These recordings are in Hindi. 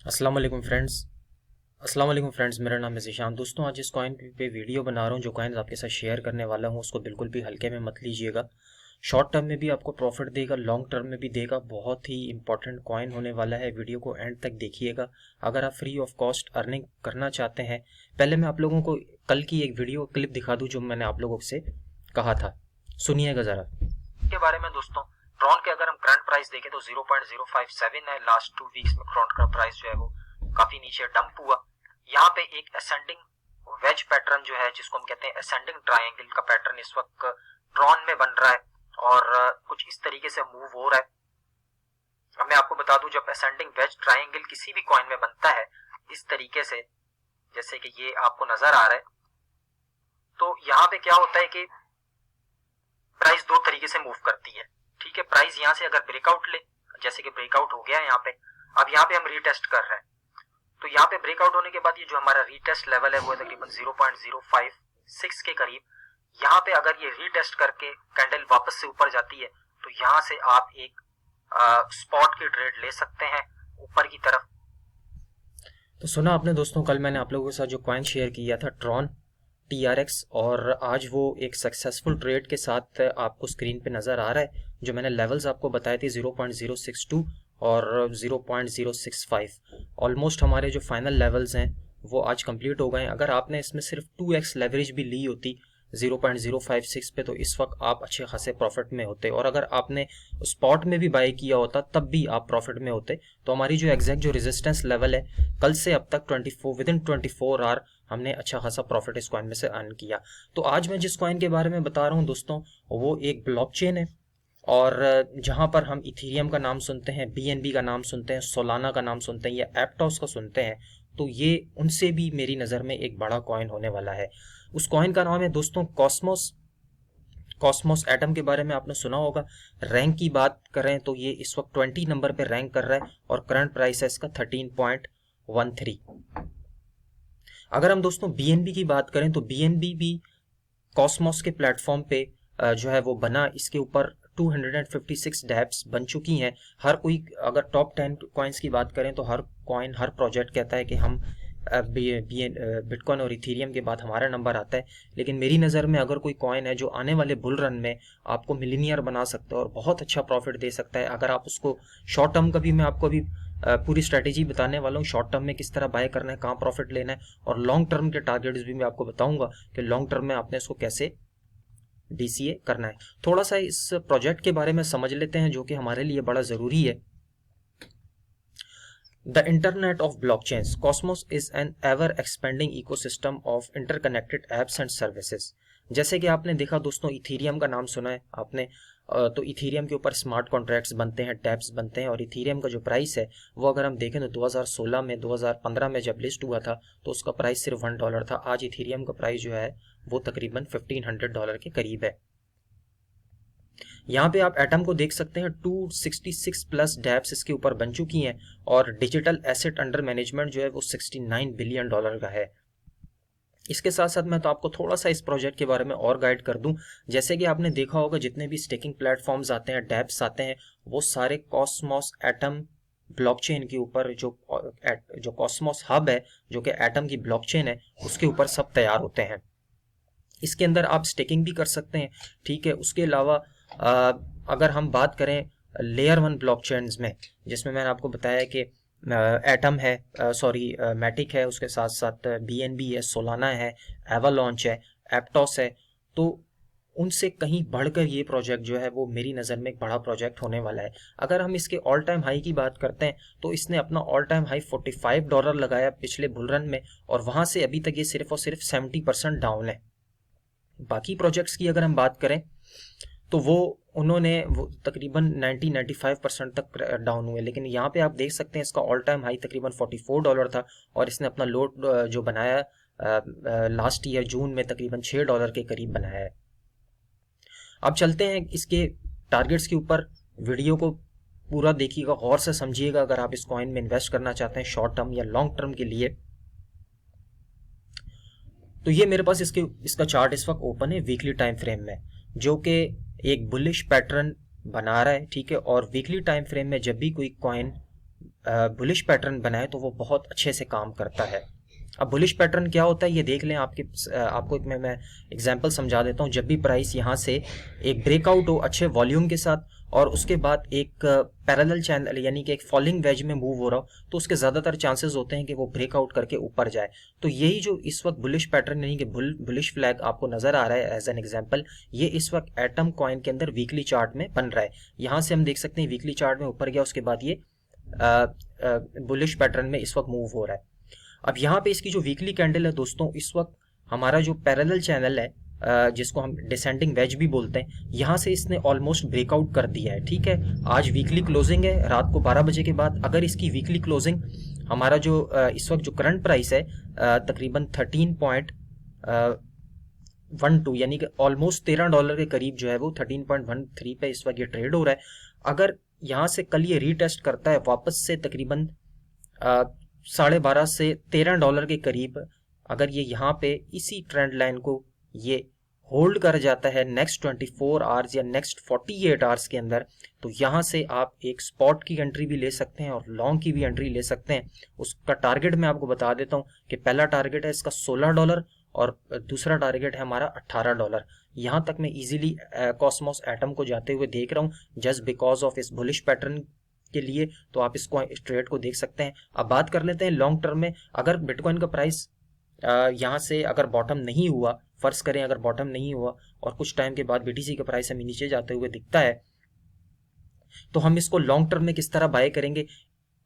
अस्सलाम वालेकुम फ्रेंड्स, मेरा नाम है ज़ीशान। दोस्तों, आज इस कॉइन पे वीडियो बना रहा हूँ। जो कॉइन आपके साथ शेयर करने वाला हूँ उसको बिल्कुल भी हल्के में मत लीजिएगा। शॉर्ट टर्म में भी आपको प्रॉफिट देगा, लॉन्ग टर्म में भी देगा। बहुत ही इंपॉर्टेंट कॉइन होने वाला है। वीडियो को एंड तक देखिएगा अगर आप फ्री ऑफ कॉस्ट अर्निंग करना चाहते हैं। पहले मैं आप लोगों को कल की एक वीडियो क्लिप दिखा दूँ जो मैंने आप लोगों से कहा था, सुनिएगा ज़रा के बारे में। दोस्तों, ट्रॉन के अगर हम करंट प्राइस देखें तो 0.057 है। लास्ट 2 वीक्स में ट्रॉन का प्राइस जो है वो काफी नीचे डंप हुआ। यहाँ पे एक असेंडिंग वेज पैटर्न जो है, जिसको हम कहते हैं असेंडिंग ट्रायंगल का पैटर्न, इस वक्त ट्रॉन में बन रहा है और कुछ इस तरीके से मूव हो रहा है। अब मैं आपको बता दूं, जब असेंडिंग वेज ट्रायंगल किसी भी कॉइन में बनता है इस तरीके से, जैसे कि ये आपको नजर आ रहा है, तो यहाँ पे क्या होता है कि प्राइस दो तरीके से मूव करती है। ठीक है, प्राइस यहाँ से अगर ब्रेकआउट ले, जैसे कि ब्रेकआउट हो गया है यहाँ पे, अब यहाँ पे हम रीटेस्ट कर रहे हैं, तो यहाँ पे ब्रेकआउट होने के बाद ये जो हमारा रीटेस्ट लेवल है वो है तकरीबन 0.056 के करीब। यहाँ पे अगर ये रीटेस्ट करके कैंडल वापस से ऊपर जाती है तो यहाँ से आप एक स्पॉट की ट्रेड ले सकते हैं ऊपर की तरफ। तो सुना आपने दोस्तों, कल मैंने आप लोगों के साथ जो कॉइन शेयर किया था ट्रॉन TRX, और आज वो एक सक्सेसफुल ट्रेड के साथ आपको स्क्रीन पे नज़र आ रहा है। जो मैंने लेवल्स आपको बताए थे 0.062 और 0.065, ऑलमोस्ट हमारे जो फाइनल लेवल्स हैं वो आज कंप्लीट हो गए हैं। अगर आपने इसमें सिर्फ 2x लेवरेज भी ली होती 0.056 पे, तो इस वक्त आप अच्छे खासे प्रॉफिट में होते, और अगर आपने स्पॉट में भी बाय किया होता तब भी आप प्रॉफिट में होते। तो हमारी जो एग्जैक्ट जो रेजिस्टेंस लेवल है, कल से अब तक 24 आवर हमने अच्छा खासा प्रॉफिट इस कॉइन में से अर्न किया। तो आज मैं जिस कॉइन के बारे में बता रहा हूँ दोस्तों, वो एक ब्लॉकचेन है, और जहां पर हम इथेरियम का नाम सुनते हैं, BNB का नाम सुनते हैं, सोलाना का नाम सुनते हैं, या एप्टॉस का सुनते हैं, तो ये उनसे भी मेरी नज़र में एक बड़ा कॉइन होने वाला है। उस कॉइन का नाम है दोस्तों कॉस्मोस। कॉस्मोस एटम के बारे में आपने सुना होगा। रैंक की बात करें तो ये इस वक्त 20 नंबर पे रैंक कर रहा है और करंट प्राइस है इसका 13.13। अगर हम दोस्तों BNB की बात करें तो BNB भी कॉस्मोस के प्लेटफॉर्म पे जो है वो बना। इसके ऊपर 256 डैप्स बन चुकी हैं। हर कोई, अगर टॉप 10 कॉइन्स की बात करें तो हर कॉइन, हर प्रोजेक्ट कहता है कि हम बिटकॉइन और इथेरियम के बाद हमारा नंबर आता है। लेकिन मेरी नज़र में अगर कोई कॉइन है जो आने वाले बुल रन में आपको मिलीनियर बना सकता है और बहुत अच्छा प्रॉफिट दे सकता है, अगर आप उसको शॉर्ट टर्म का भी मैं आपको अभी पूरी स्ट्रैटेजी बताने वाला हूँ, शॉर्ट टर्म में किस तरह बाय करना है, कहाँ प्रॉफिट लेना है, और लॉन्ग टर्म के टारगेट्स भी मैं आपको बताऊंगा कि लॉन्ग टर्म में आपने इसको कैसे DCA करना है। थोड़ा सा इस प्रोजेक्ट के बारे में समझ लेते हैं जो कि हमारे लिए बड़ा ज़रूरी है। The Internet of Blockchains, Cosmos is an ever-expanding ecosystem of interconnected apps and services। जैसे कि आपने देखा दोस्तों, इथेरियम का नाम सुना है आपने, तो इथेरियम के ऊपर स्मार्ट कॉन्ट्रैक्ट्स बनते हैं, टैप्स बनते हैं, और इथेरियम का जो प्राइस है वो अगर हम देखें तो 2016 में, 2015 में जब लिस्ट हुआ था तो उसका प्राइस सिर्फ $1 था। आज इथेरियम का प्राइस जो है वो तकरीबन $1500 के करीब है। यहाँ पे आप एटम को देख सकते हैं, 266 प्लस डैप्स इसके ऊपर बन चुकी हैं, और डिजिटल एसेट अंडर मैनेजमेंट जो है वो $69 बिलियन का है। इसके साथ साथ मैं तो आपको थोड़ा सा इस प्रोजेक्ट के बारे में और गाइड कर दूं। जैसे कि आपने देखा होगा, जितने भी स्टेकिंग प्लेटफॉर्म्स आते हैं, डैप्स आते हैं, वो सारे कॉस्मोस एटम ब्लॉकचेन के ऊपर, जो कॉस्मोस हब है जो कि एटम की ब्लॉकचेन है उसके ऊपर सब तैयार होते हैं। इसके अंदर आप स्टेकिंग भी कर सकते हैं। ठीक है, उसके अलावा अगर हम बात करें लेयर 1 ब्लॉकचेन्स में, जिसमें मैंने आपको बताया कि एटम है, मैटिक है, उसके साथ साथ BNB है, सोलाना है, एवालॉन्च है, एप्टॉस है, तो उनसे कहीं बढ़कर ये प्रोजेक्ट जो है वो मेरी नज़र में एक बड़ा प्रोजेक्ट होने वाला है। अगर हम इसके ऑल टाइम हाई की बात करते हैं तो इसने अपना ऑल टाइम हाई $45 लगाया पिछले बुल रन में, और वहाँ से अभी तक ये सिर्फ और सिर्फ 70% डाउन है। बाकी प्रोजेक्ट्स की अगर हम बात करें तो वो तकरीबन 90-95% तक डाउन हुए, लेकिन यहाँ पे आप देख सकते हैं इसका ऑल टाइम हाई तकरीबन $44 था, और इसने अपना लो जो बनाया लास्ट ईयर जून में तकरीबन $6 के करीब बनाया है। अब चलते हैं इसके टारगेट्स के ऊपर। वीडियो को पूरा देखिएगा, गौर से समझिएगा अगर आप इस कॉइन में इन्वेस्ट करना चाहते हैं शॉर्ट टर्म या लॉन्ग टर्म के लिए। तो ये मेरे पास इसका चार्ट इस वक्त ओपन है वीकली टाइम फ्रेम में, जो कि एक बुलिश पैटर्न बना रहा है। ठीक है, और वीकली टाइम फ्रेम में जब भी कोई कॉइन बुलिश पैटर्न बनाए तो वो बहुत अच्छे से काम करता है। अब बुलिश पैटर्न क्या होता है ये देख लें। आपको मैं एग्जांपल समझा देता हूँ। जब भी प्राइस यहाँ से एक ब्रेकआउट हो अच्छे वॉल्यूम के साथ और उसके बाद एक पैरेलल चैनल यानी कि एक फॉलिंग वेज में मूव हो रहा हो, तो उसके ज़्यादातर चांसेस होते हैं कि वो ब्रेकआउट करके ऊपर जाए। तो यही जो इस वक्त बुलिश पैटर्न यानी कि बुलिश फ्लैग आपको नज़र आ रहा है एज एन एग्जाम्पल, ये इस वक्त एटम कॉइन के अंदर वीकली चार्ट में बन रहा है। यहाँ से हम देख सकते हैं वीकली चार्ट में ऊपर गया, उसके बाद ये बुलिश पैटर्न में इस वक्त मूव हो रहा है। अब यहाँ पे इसकी जो वीकली कैंडल है दोस्तों, इस वक्त हमारा जो पैरेलल चैनल है जिसको हम डिसेंडिंग वेज भी बोलते हैं, यहाँ से इसने ऑलमोस्ट ब्रेकआउट कर दिया है। ठीक है, आज वीकली क्लोजिंग है रात को 12 बजे के बाद। अगर इसकी वीकली क्लोजिंग हमारा जो इस वक्त जो करंट प्राइस है तकरीबन 13.12 यानी कि ऑलमोस्ट $13 के करीब जो है वो 13.13 पे इस वक्त ये ट्रेड हो रहा है। अगर यहाँ से कल ये रीटेस्ट करता है वापस से तकरीबन 12.5 से $13 के करीब, अगर ये यहाँ पे इसी ट्रेंड लाइन को ये होल्ड कर जाता है नेक्स्ट 24 आवर्स या नेक्स्ट 48 आवर्स के अंदर, तो यहाँ से आप एक स्पॉट की एंट्री भी ले सकते हैं और लॉन्ग की भी एंट्री ले सकते हैं। उसका टारगेट मैं आपको बता देता हूँ कि पहला टारगेट है इसका $16 और दूसरा टारगेट है हमारा $18। यहाँ तक मैं इजीली कॉस्मोस एटम को जाते हुए देख रहा हूँ जस्ट बिकॉज ऑफ इस बुलिश पैटर्न के लिए। तो आप इसको इस ट्रेड को देख सकते हैं। अब बात कर लेते हैं लॉन्ग टर्म में। अगर बिटकॉइन का प्राइस यहाँ से अगर बॉटम नहीं हुआ, फर्ज करें अगर बॉटम नहीं हुआ और कुछ टाइम के बाद बीटीसी का प्राइस हमें नीचे जाते हुए दिखता है, तो हम इसको लॉन्ग टर्म में किस तरह बाय करेंगे।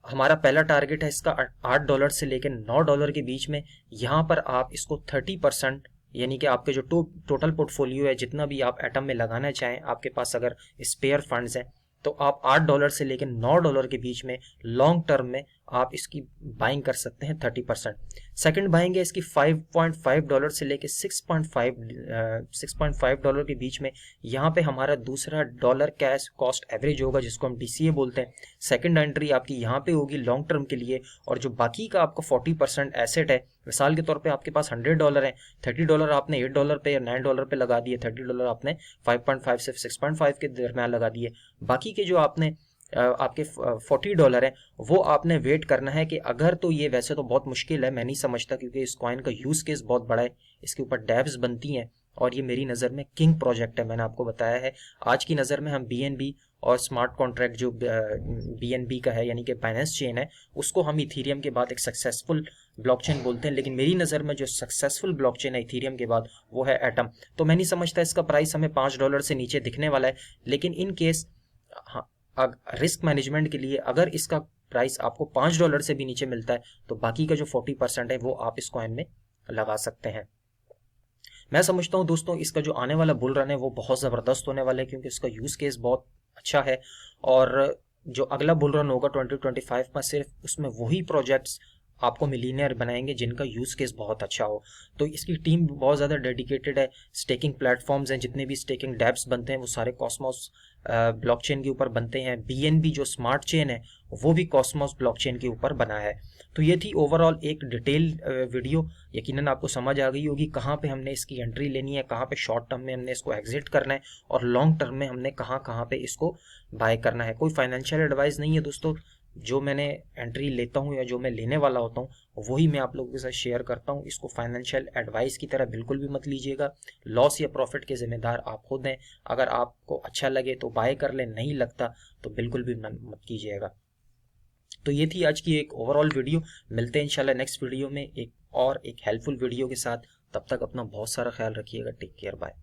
हमारा पहला टारगेट है इसका $8 से लेकर $9 के बीच में। यहाँ पर आप इसको 30% यानी कि आपके जो टोटल पोर्टफोलियो है, जितना भी आप एटम में लगाना चाहें, आपके पास अगर स्पेयर फंड्स हैं, तो आप $8 से लेकर $9 के बीच में लॉन्ग टर्म में आप इसकी बाइंग कर सकते हैं 30%। सेकंड बाइंग है इसकी $5.5 से लेकर $6.5 के बीच में। यहाँ पे हमारा दूसरा डॉलर कैश कॉस्ट एवरेज होगा जिसको हम DCA बोलते हैं। सेकंड एंट्री आपकी यहाँ पे होगी लॉन्ग टर्म के लिए। और जो बाकी का आपका 40% एसेट है, मिसाल के तौर पे आपके पास $100 है, $30 आपने $8 पे या $9 पे लगा दिए, $30 आपने 5.5 से 6.5 के दरम्यान लगा दिए। बाकी के जो आपने आपके $40 है वो आपने वेट करना है कि अगर, तो ये वैसे तो बहुत मुश्किल है, मैं नहीं समझता, क्योंकि इस कॉइन का यूज केस बहुत बड़ा है, इसके ऊपर डैब्स बनती हैं और ये मेरी नज़र में किंग प्रोजेक्ट है। मैंने आपको बताया है आज की नज़र में हम BNB और स्मार्ट कॉन्ट्रैक्ट जो BNB का है यानी कि बाइनेंस चेन है, उसको हम इथीरियम के बाद एक सक्सेसफुल ब्लॉकचेन बोलते हैं। लेकिन मेरी नज़र में जो सक्सेसफुल ब्लॉकचेन है इथीरियम के बाद वो है एटम। तो मैं नहीं समझता इसका प्राइस हमें $5 से नीचे दिखने वाला है। लेकिन इन केस रिस्क मैनेजमेंट के लिए अगर इसका प्राइस आपको $5 से भी नीचे मिलता है, तो बाकी का जो 40% है वो आप इस कॉइन में लगा सकते हैं। मैं समझता हूं दोस्तों इसका जो आने वाला बुल रन है वो बहुत ज़बरदस्त होने वाला है, क्योंकि इसका यूज़ केस बहुत अच्छा है। और जो अगला बुल रन होगा 2025 में, सिर्फ उसमें वही प्रोजेक्ट्स आपको मिलीनियर बनाएंगे जिनका यूज़ केस बहुत अच्छा हो। तो इसकी टीम बहुत ज़्यादा डेडिकेटेड है। स्टेकिंग प्लेटफॉर्म्स हैं, जितने भी स्टेकिंग डैप्स बनते हैं वो सारे कॉस्मोस ब्लॉकचेन के ऊपर बनते हैं। BNB जो स्मार्ट चेन है वो भी कॉस्मोस ब्लॉकचेन के ऊपर बना है। तो ये थी ओवरऑल एक डिटेल वीडियो। यकीनन आपको समझ आ गई होगी कहाँ पे हमने इसकी एंट्री लेनी है, कहाँ पे शॉर्ट टर्म में हमने इसको एग्जिट करना है और लॉन्ग टर्म में हमने कहाँ कहाँ पे इसको बाय करना है। कोई फाइनेंशियल एडवाइस नहीं है दोस्तों, जो मैंने एंट्री लेता हूँ या जो मैं लेने वाला होता हूँ वही मैं आप लोगों के साथ शेयर करता हूँ। इसको फाइनेंशियल एडवाइस की तरह बिल्कुल भी मत लीजिएगा। लॉस या प्रॉफिट के जिम्मेदार आप खुद हैं। अगर आपको अच्छा लगे तो बाय कर ले, नहीं लगता तो बिल्कुल भी मत कीजिएगा। तो ये थी आज की एक ओवरऑल वीडियो। मिलते हैं इंशाल्लाह नेक्स्ट वीडियो में एक हेल्पफुल वीडियो के साथ। तब तक अपना बहुत सारा ख्याल रखिएगा। Take care, bye.